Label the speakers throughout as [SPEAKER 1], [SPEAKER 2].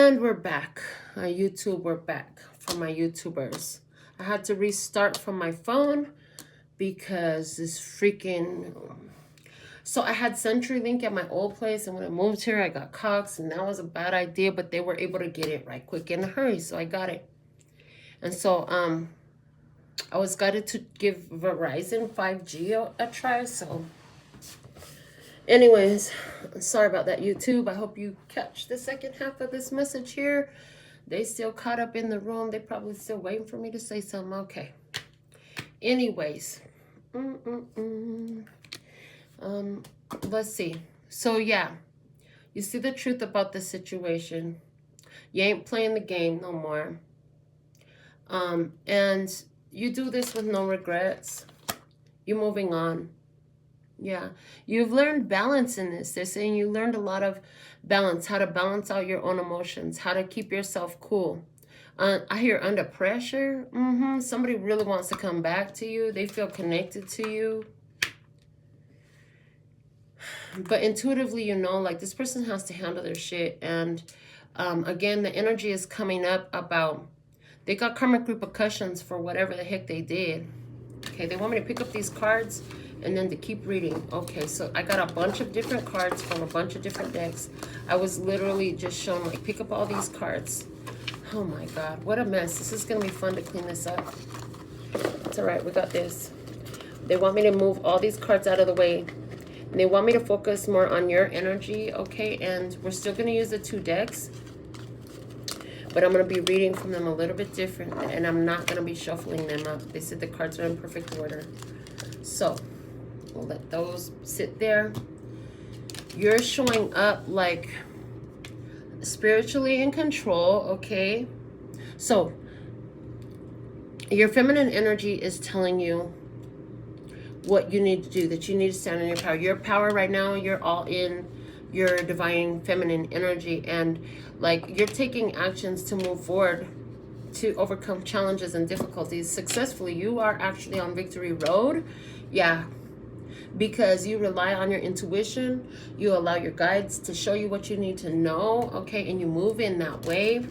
[SPEAKER 1] And we're back. YouTube, we're back for my YouTubers. I had to restart from my phone because this freaking... So I had CenturyLink at my old place, and when I moved here, I got Cox, and that was a bad idea, but they were able to get it right quick in a hurry, so I got it. And so I was guided to give Verizon 5G a try, so... Anyways, sorry about that, YouTube. I hope you catch the second half of this message here. They still caught up in the room. They probably still waiting for me to say something. Okay. Anyways. Let's see. So, yeah. You see the truth about the situation. You ain't playing the game no more. And you do this with no regrets. You're moving on. Yeah, you've learned balance in this. They're saying you learned a lot of balance, how to balance out your own emotions, how to keep yourself cool. I hear under pressure. Somebody really wants to come back to you. They feel connected to you. But intuitively, you know, like this person has to handle their shit. And again, the energy is coming up about they got karmic repercussions for whatever the heck they did. Okay, they want me to pick up these cards and then to keep reading. Okay, so I got a bunch of different cards from a bunch of different decks. I was literally just shown, like, pick up all these cards. Oh my God, what a mess. This is going to be fun to clean this up. It's all right, we got this. They want me to move all these cards out of the way. And they want me to focus more on your energy, okay? And we're still going to use the two decks. But I'm going to be reading from them a little bit different. And I'm not going to be shuffling them up. They said the cards are in perfect order. So... we'll let those sit there. You're showing up like spiritually in control, okay? So your feminine energy is telling you what you need to do, that you need to stand in your power. Your power right now, you're all in your divine feminine energy, and like you're taking actions to move forward, to overcome challenges and difficulties successfully. You are actually on victory road. Yeah. Because you rely on your intuition, you allow your guides to show you what you need to know, okay, and you move in that way.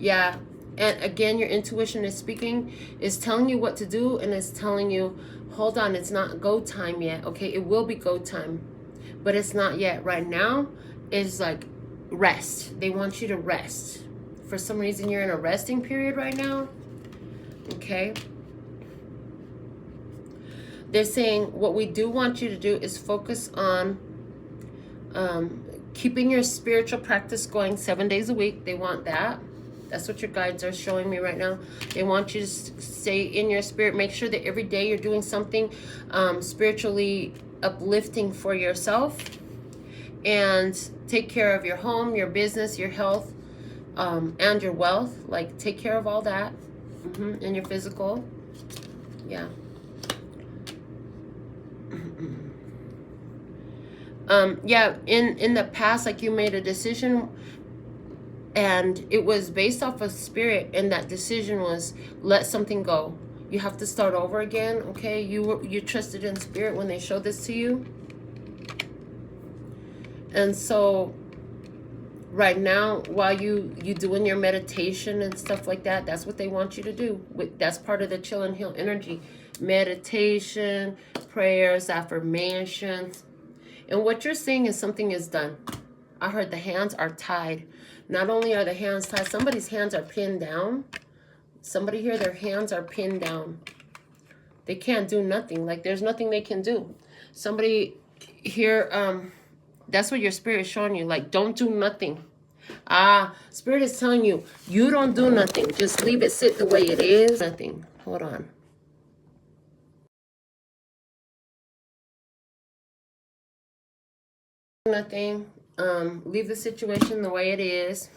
[SPEAKER 1] Yeah, and again, your intuition is speaking, is telling you what to do, and is telling you, hold on, it's not go time yet, okay, it will be go time, but it's not yet. Right now is like rest. They want you to rest. For some reason, you're in a resting period right now, okay. They're saying what we do want you to do is focus on keeping your spiritual practice going 7 days a week. They want that. That's what your guides are showing me right now. They want you to stay in your spirit. Make sure that every day you're doing something spiritually uplifting for yourself. And take care of your home, your business, your health, and your wealth. Like, take care of all that. And your physical. Yeah. Yeah, in the past, like you made a decision and it was based off of spirit, and that decision was let something go. You have to start over again, okay? You trusted in spirit when they showed this to you. And so right now, while you doing your meditation and stuff like that, that's what they want you to do. That's part of the chill and heal energy. Meditation, prayers, affirmations. And what you're saying is something is done. I heard the hands are tied. Not only are the hands tied, somebody's hands are pinned down. Somebody here, their hands are pinned down. They can't do nothing. Like, there's nothing they can do. Somebody here, that's what your spirit is showing you. Like, don't do nothing. Spirit is telling you, you don't do nothing. Just leave it sit the way it is. Nothing. Hold on. Nothing. Leave the situation the way it is.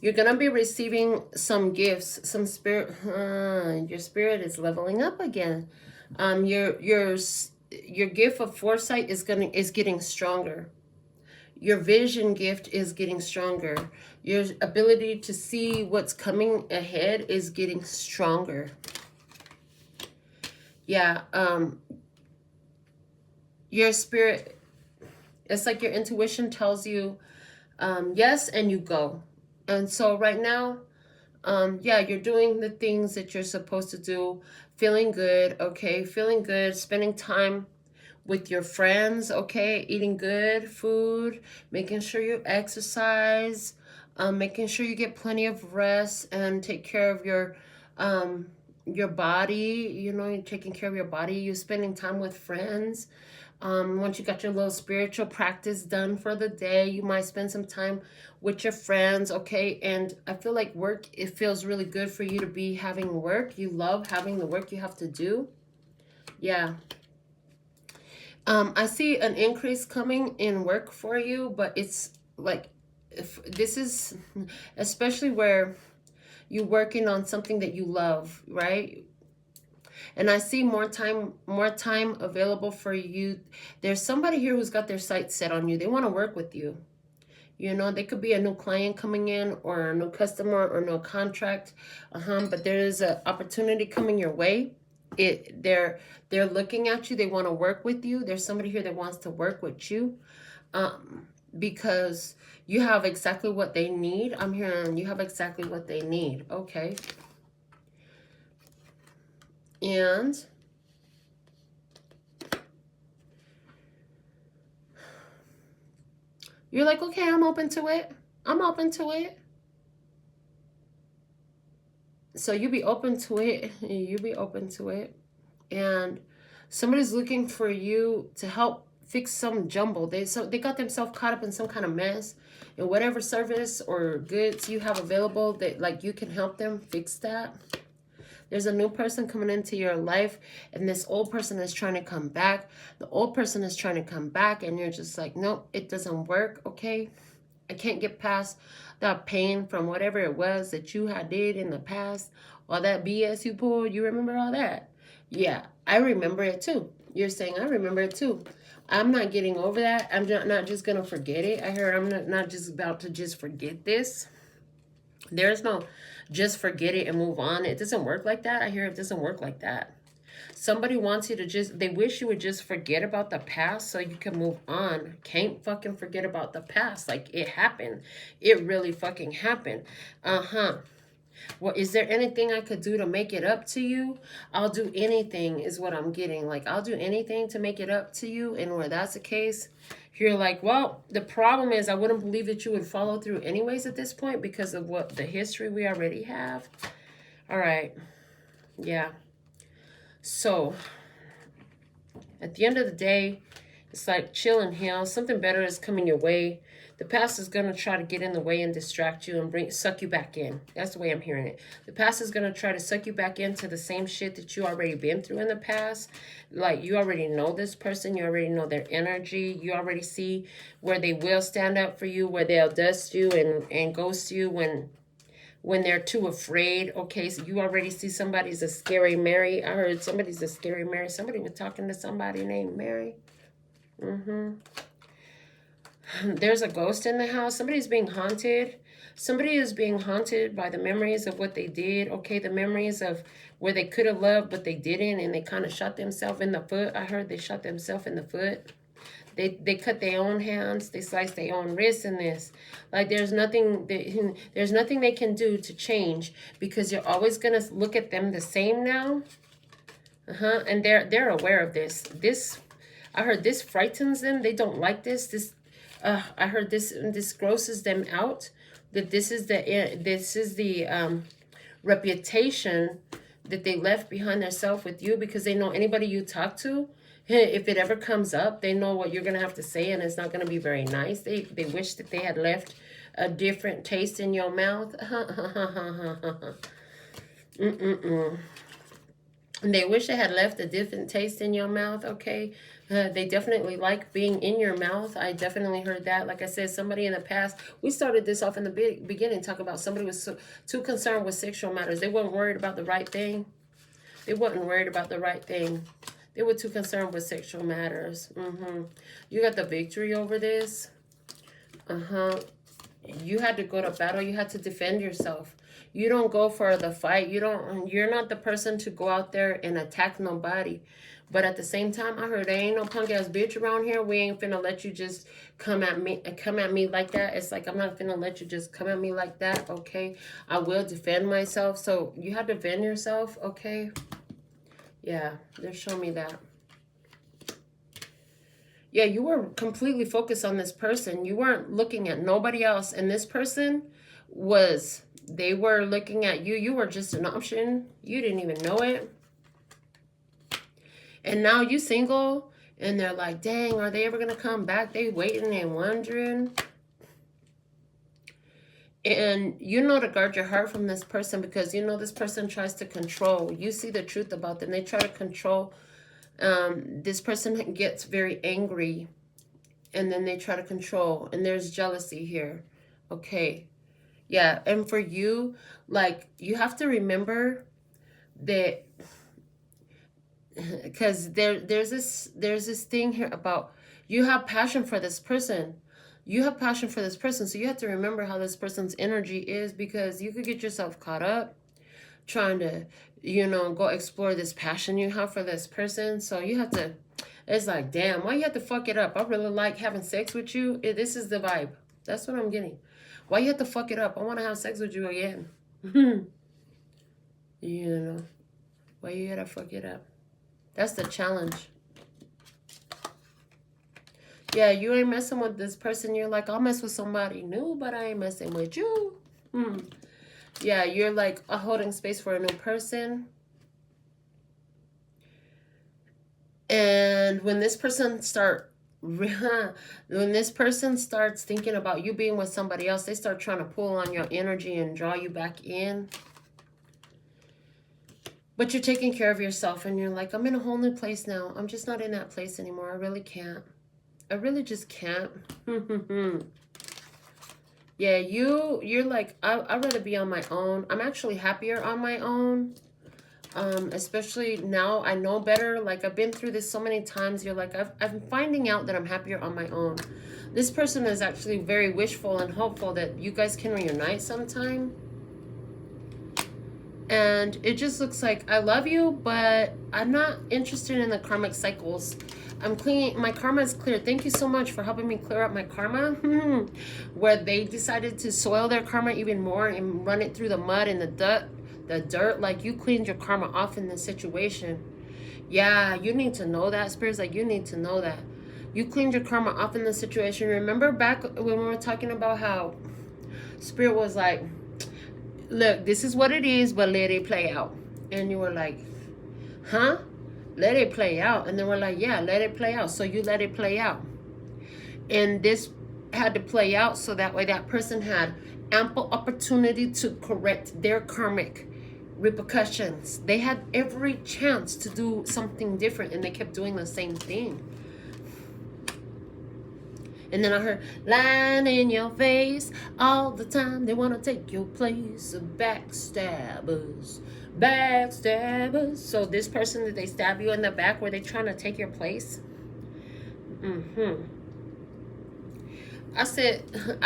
[SPEAKER 1] You're gonna be receiving some gifts, some spirit. Your spirit is leveling up again. Your gift of foresight is getting stronger. Your vision gift is getting stronger. Your ability to see what's coming ahead is getting stronger. Yeah, your spirit, it's like your intuition tells you yes, and you go. And so right now, yeah, you're doing the things that you're supposed to do, feeling good, okay, feeling good, spending time with your friends, okay, eating good food, making sure you exercise, making sure you get plenty of rest and take care of your body. You know, you're taking care of your body. You're spending time with friends. Once you got your little spiritual practice done for the day, you might spend some time with your friends, okay? And I feel like work, it feels really good for you to be having work. You love having the work you have to do. Yeah. I see an increase coming in work for you, but it's like, if this is especially where you're working on something that you love, right? And I see more time available for you. There's somebody here who's got their sights set on you. They want to work with you. You know, they could be a new client coming in, or a new customer, or no contract. But there is an opportunity coming your way. They're looking at you. They want to work with you. There's somebody here that wants to work with you, because you have exactly what they need. I'm hearing you have exactly what they need. Okay. And you're like, okay, I'm open to it. I'm open to it. So you be open to it. You be open to it. And somebody's looking for you to help fix some jumble. They got themselves caught up in some kind of mess. And whatever service or goods you have available, that like you can help them fix that. There's a new person coming into your life, and this old person is trying to come back. The old person is trying to come back, and you're just like, nope, it doesn't work, okay? I can't get past that pain from whatever it was that you had did in the past. All that BS you pulled, you remember all that? Yeah, I remember it too. You're saying, I remember it too. I'm not getting over that. I'm not just going to forget it. I heard I'm not just about to just forget this. There's no just forget it and move on. It doesn't work like that. I hear it doesn't work like that. Somebody wants you to just, they wish you would just forget about the past so you can move on. Can't fucking forget about the past. Like, it happened. It really fucking happened. Well, is there anything I could do to make it up to you? I'll do anything is what I'm getting. Like, I'll do anything to make it up to you. And where that's the case, you're like, well, the problem is I wouldn't believe that you would follow through anyways at this point because of what the history we already have. All right. Yeah. So at the end of the day, it's like chill and heal. Something better is coming your way. The past is going to try to get in the way and distract you and suck you back in. That's the way I'm hearing it. The past is going to try to suck you back into the same shit that you already been through in the past. Like, you already know this person. You already know their energy. You already see where they will stand up for you, where they'll dust you and ghost you when they're too afraid. Okay, so you already see somebody's a scary Mary. I heard somebody's a scary Mary. Somebody was talking to somebody named Mary. There's a ghost in the house. Somebody's being haunted. Somebody is being haunted by the memories of what they did. Okay, the memories of where they could have loved, but they didn't, and they kind of shot themselves in the foot. I heard they shot themselves in the foot. They cut their own hands. They sliced their own wrists in this. Like, there's nothing they can do to change, because you're always gonna look at them the same now. And they're aware of this. I heard this frightens them. They don't like this. I heard this grosses them out. That this is the reputation that they left behind themselves with you, because they know anybody you talk to, if it ever comes up, they know what you're gonna have to say, and it's not gonna be very nice. They wish that they had left a different taste in your mouth. They wish they had left a different taste in your mouth, okay? They definitely like being in your mouth. I definitely heard that. Like I said, somebody in the past, we started this off in the beginning, talking about somebody was too concerned with sexual matters. They weren't worried about the right thing. They weren't worried about the right thing. They were too concerned with sexual matters. You got the victory over this. You had to go to battle. You had to defend yourself. You don't go for the fight. You're not the person to go out there and attack nobody. But at the same time, I heard there ain't no punk ass bitch around here. We ain't finna let you just come at me like that. It's like, I'm not finna let you just come at me like that, okay? I will defend myself. So you have to defend yourself, okay? Yeah, they're showing me that. Yeah, you were completely focused on this person. You weren't looking at nobody else. And this person was, they were looking at you. You were just an option. You didn't even know it. And now you single, and they're like, dang, are they ever going to come back? They waiting and wondering. And you know to guard your heart from this person, because you know this person tries to control. You see the truth about them. They try to control. This person gets very angry, and then they try to control. And there's jealousy here. Okay. Yeah. And for you, like, you have to remember that, because there's this thing here about, you have passion for this person. You have passion for this person. So you have to remember how this person's energy is, because you could get yourself caught up trying to, you know, go explore this passion you have for this person. So you have to, it's like, damn, why you have to fuck it up? I really like having sex with you. This is the vibe. That's what I'm getting. Why you have to fuck it up? I want to have sex with you again. You know, why you gotta fuck it up? That's the challenge. Yeah, you ain't messing with this person. You're like, I'll mess with somebody new, but I ain't messing with you. Yeah, you're like holding space for a new person. And when this person starts thinking about you being with somebody else, they start trying to pull on your energy and draw you back in. But you're taking care of yourself, and you're like, I'm in a whole new place now. I'm just not in that place anymore. I really can't. I really just can't. Yeah, you're like, I'd rather be on my own. I'm actually happier on my own. Especially now I know better. Like, I've been through this so many times. You're like, I'm finding out that I'm happier on my own. This person is actually very wishful and hopeful that you guys can reunite sometime. And it just looks like, I love you, but I'm not interested in the karmic cycles. I'm cleaning, my karma is clear. Thank you so much for helping me clear up my karma. Where they decided to soil their karma even more and run it through the mud and the dirt. Like, you cleaned your karma off in this situation. Yeah, you need to know that. Spirit's like, you need to know that. You cleaned your karma off in this situation. Remember back when we were talking about how Spirit was like, look, this is what it is, but let it play out. And you were like, huh? Let it play out. And then we're like, yeah, let it play out. So you let it play out. And this had to play out so that way that person had ample opportunity to correct their karmic repercussions. They had every chance to do something different, and they kept doing the same thing. And then I heard, lying in your face all the time. They want to take your place. Backstabbers. Backstabbers. So this person, did they stab you in the back? Were they trying to take your place? I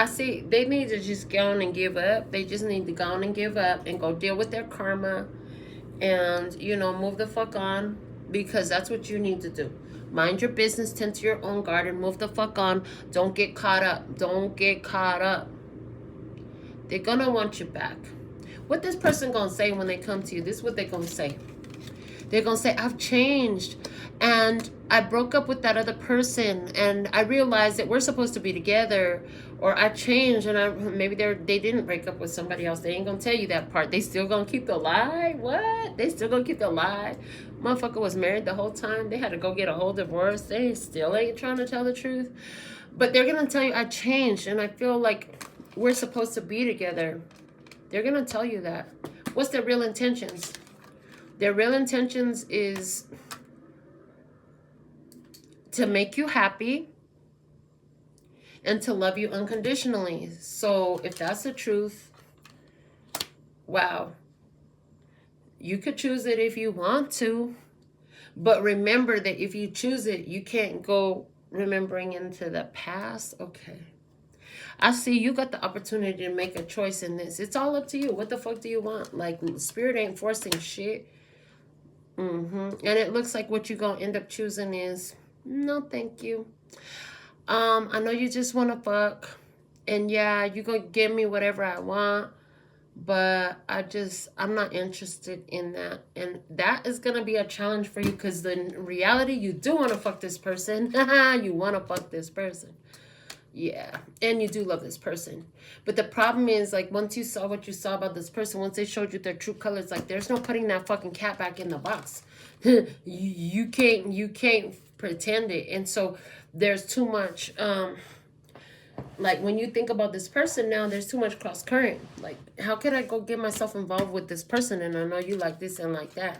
[SPEAKER 1] see they need to just go on and give up. They just need to go on and give up and go deal with their karma. And, you know, move the fuck on. Because that's what you need to do. Mind your business, tend to your own garden, move the fuck on. Don't get caught up. Don't get caught up. They're gonna want you back. What this person gonna say when they come to you? This is what they're gonna say. They're gonna say, I've changed, and I broke up with that other person, and I realized that we're supposed to be together. Or I changed, and maybe they didn't break up with somebody else. They ain't gonna tell you that part. They still gonna keep the lie. What? They still gonna keep the lie. Motherfucker was married the whole time. They had to go get a whole divorce. They still ain't trying to tell the truth. But they're gonna tell you, I changed, and I feel like we're supposed to be together. They're gonna tell you that. What's their real intentions? Their real intentions is to make you happy and to love you unconditionally. So if that's the truth, wow. You could choose it if you want to. But remember that if you choose it, you can't go remembering into the past. Okay. I see you got the opportunity to make a choice in this. It's all up to you. What the fuck do you want? Like, Spirit ain't forcing shit. And it looks like what you're going to end up choosing is, no, thank you. I know you just want to fuck. And yeah, you're going to give me whatever I want. But I'm not interested in that. And that is going to be a challenge for you, because in reality, you do want to fuck this person. You want to fuck this person. Yeah. And you do love this person. But the problem is, like, once you saw what you saw about this person, once they showed you their true colors, like, there's no putting that fucking cat back in the box. you can't pretend it. And so there's too much, like, when you think about this person now, there's too much cross current. Like, how could I go get myself involved with this person and I know you like this and like that?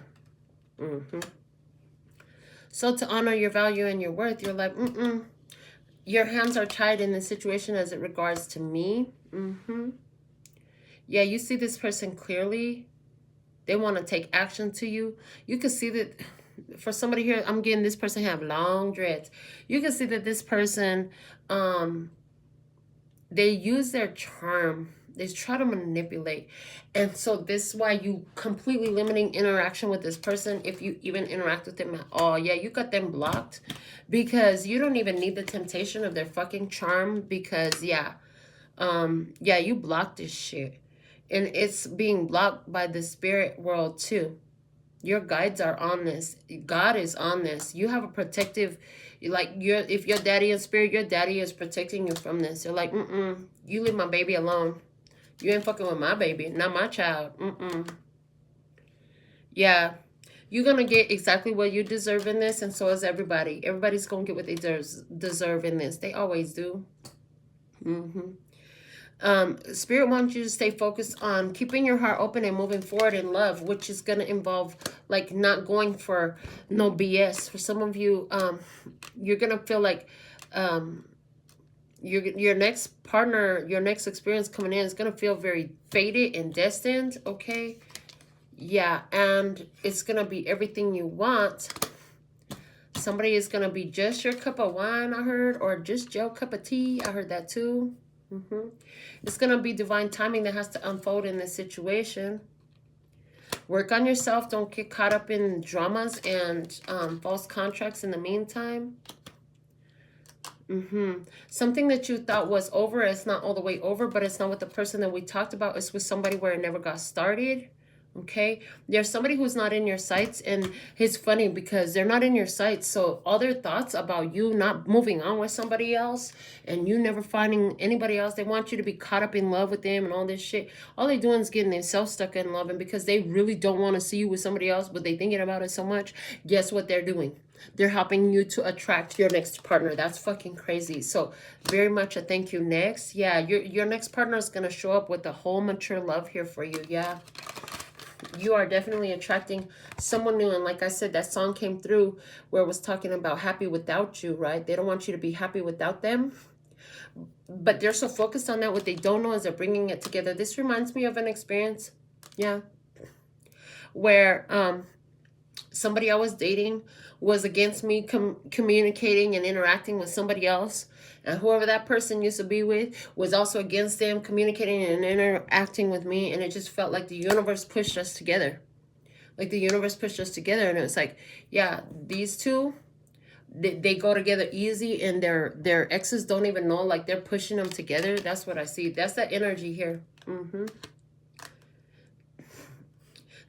[SPEAKER 1] So to honor your value and your worth, you're like, your hands are tied in the situation as it regards to me. Yeah, you see this person clearly. They want to take action to you. You can see that for somebody here, I'm getting this person have long dreads. You can see that this person, they use their charm. They try to manipulate. And so this is why you completely limiting interaction with this person, if you even interact with them at all. Yeah, you got them blocked because you don't even need the temptation of their fucking charm, because yeah, you blocked this shit. And it's being blocked by the spirit world too. Your guides are on this. God is on this. You have a protective, like, if your daddy is spirit, your daddy is protecting you from this. You're like, you leave my baby alone. You ain't fucking with my baby, not my child. Yeah, you're going to get exactly what you deserve in this, and so is everybody. Everybody's going to get what they deserve in this. They always do. Spirit wants you to stay focused on keeping your heart open and moving forward in love, which is going to involve, like, not going for no BS. For some of you, you're going to feel like your next partner, your next experience coming in is going to feel very fated and destined, okay? Yeah, and it's going to be everything you want. Somebody is going to be just your cup of wine, I heard, or just your cup of tea. I heard that too. It's going to be divine timing that has to unfold in this situation. Work on yourself. Don't get caught up in dramas and false contracts in the meantime. Something that you thought was over, it's not all the way over, but it's not with the person that we talked about. It's with somebody where it never got started. Okay, there's somebody who's not in your sights, and it's funny because they're not in your sights, so all their thoughts about you not moving on with somebody else and you never finding anybody else, they want you to be caught up in love with them and all this shit. All they're doing is getting themselves stuck in love, and because they really don't want to see you with somebody else, but they thinking about it so much, guess what they're doing? They're helping you to attract your next partner. That's fucking crazy. So very much a thank you next. Yeah, your next partner is going to show up with a whole mature love here for you. Yeah. You are definitely attracting someone new. And like I said, that song came through where it was talking about happy without you, right? They don't want you to be happy without them. But they're so focused on that. What they don't know is they're bringing it together. This reminds me of an experience, yeah, where somebody I was dating was against me communicating and interacting with somebody else. And whoever that person used to be with was also against them communicating and interacting with me. And it just felt like the universe pushed us together. Like the universe pushed us together. And it was like, yeah, these two, they go together easy. And their exes don't even know. Like they're pushing them together. That's what I see. That's that energy here.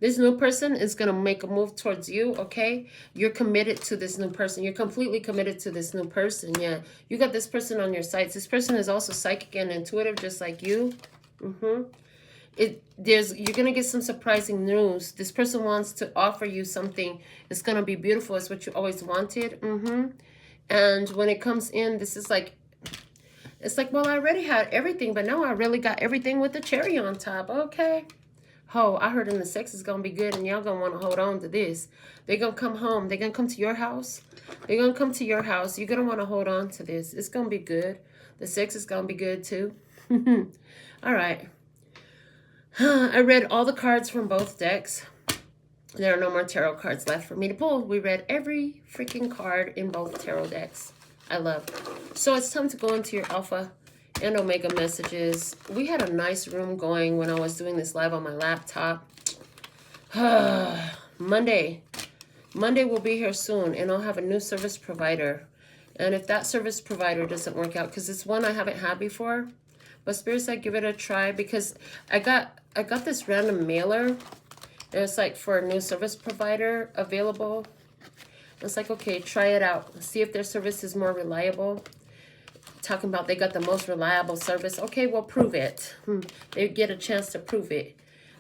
[SPEAKER 1] This new person is going to make a move towards you, okay? You're committed to this new person. You're completely committed to this new person, yeah. You got this person on your sights. This person is also psychic and intuitive just like you. You're going to get some surprising news. This person wants to offer you something. It's going to be beautiful. It's what you always wanted. And when it comes in, this is like, it's like, well, I already had everything, but now I really got everything with the cherry on top, okay? Oh, I heard in the sex is going to be good and y'all going to want to hold on to this. They're going to come home. They're going to come to your house. They're going to come to your house. You're going to want to hold on to this. It's going to be good. The sex is going to be good too. All right. I read all the cards from both decks. There are no more tarot cards left for me to pull. We read every freaking card in both tarot decks. I love. So it's time to go into your alpha and omega messages. We had a nice room going when I was doing this live on my laptop. Monday, Monday will be here soon, and I'll have a new service provider. And if that service provider doesn't work out, because it's one I haven't had before, but Spirit said give it a try, because I got this random mailer, and it's like for a new service provider available. It's like, okay, try it out. See if their service is more reliable. Talking about they got the most reliable service. Okay, well, prove it. They get a chance to prove it.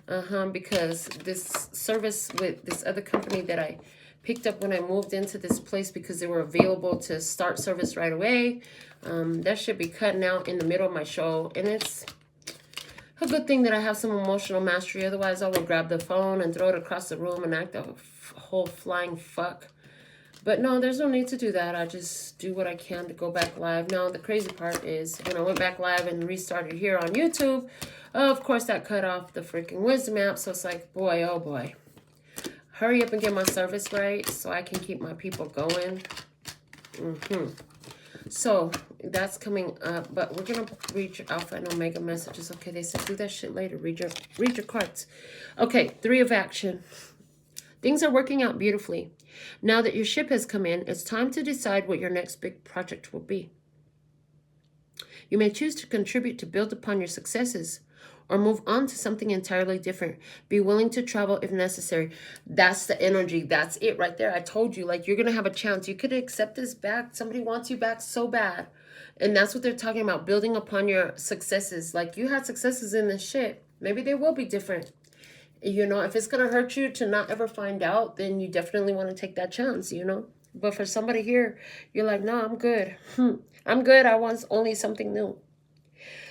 [SPEAKER 1] Because this service with this other company that I picked up when I moved into this place because they were available to start service right away. That should be cutting out in the middle of my show. And it's a good thing that I have some emotional mastery. Otherwise, I would grab the phone and throw it across the room and act a whole flying fuck. But no, there's no need to do that. I just do what I can to go back live. Now, the crazy part is when I went back live and restarted here on YouTube, of course, that cut off the freaking wisdom app. So it's like, boy, oh boy. Hurry up and get my service right so I can keep my people going. So that's coming up. But we're going to read your Alpha and Omega messages. Okay, they said do that shit later. Read your cards. Okay, 3 of action. Things are working out beautifully. Now that your ship has come in, it's time to decide what your next big project will be. You may choose to contribute to build upon your successes or move on to something entirely different. Be willing to travel if necessary. That's the energy. That's it right there. I told you, like, you're going to have a chance. You could accept this back. Somebody wants you back so bad. And that's what they're talking about, building upon your successes. Like, you had successes in this shit. Maybe they will be different. You know, if it's going to hurt you to not ever find out, then you definitely want to take that chance, you know. But for somebody here, you're like, no, I'm good. I'm good. I want only something new.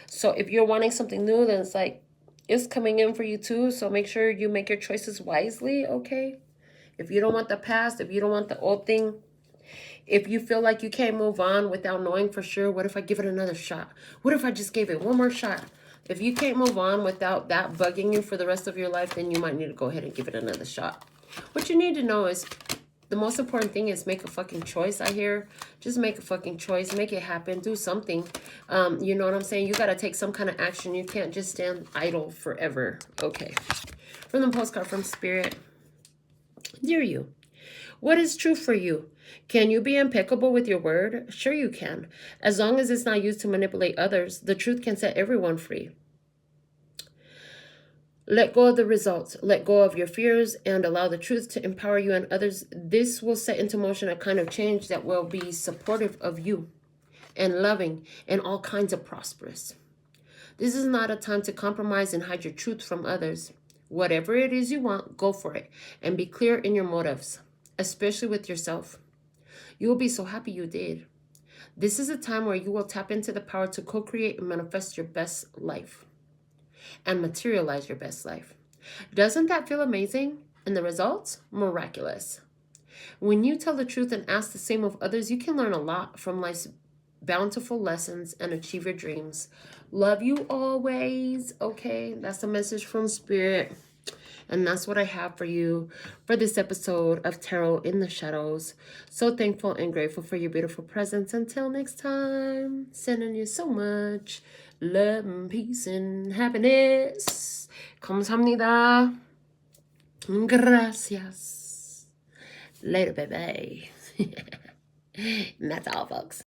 [SPEAKER 1] So if you're wanting something new, then it's like, it's coming in for you too. So make sure you make your choices wisely, okay? If you don't want the past, if you don't want the old thing, if you feel like you can't move on without knowing for sure, what if I give it another shot? What if I just gave it one more shot? If you can't move on without that bugging you for the rest of your life, then you might need to go ahead and give it another shot. What you need to know is the most important thing is make a fucking choice, I hear. Just make a fucking choice. Make it happen. Do something. You know what I'm saying? You got to take some kind of action. You can't just stand idle forever. Okay. From the postcard from Spirit. Dear you, what is true for you? Can you be impeccable with your word? Sure you can. As long as it's not used to manipulate others, the truth can set everyone free. Let go of the results. Let go of your fears and allow the truth to empower you and others. This will set into motion a kind of change that will be supportive of you and loving and all kinds of prosperous. This is not a time to compromise and hide your truth from others. Whatever it is you want, go for it and be clear in your motives, especially with yourself. You will be so happy you did. This is a time where you will tap into the power to co-create and manifest your best life and materialize your best life. Doesn't that feel amazing? And the results? Miraculous. When you tell the truth and ask the same of others, you can learn a lot from life's bountiful lessons and achieve your dreams. Love you always. Okay, that's a message from Spirit. And that's what I have for you for this episode of Tarot in the Shadows. So thankful and grateful for your beautiful presence. Until next time, sending you so much love and peace and happiness. 감사합니다. Gracias. Later, baby. And that's all, folks.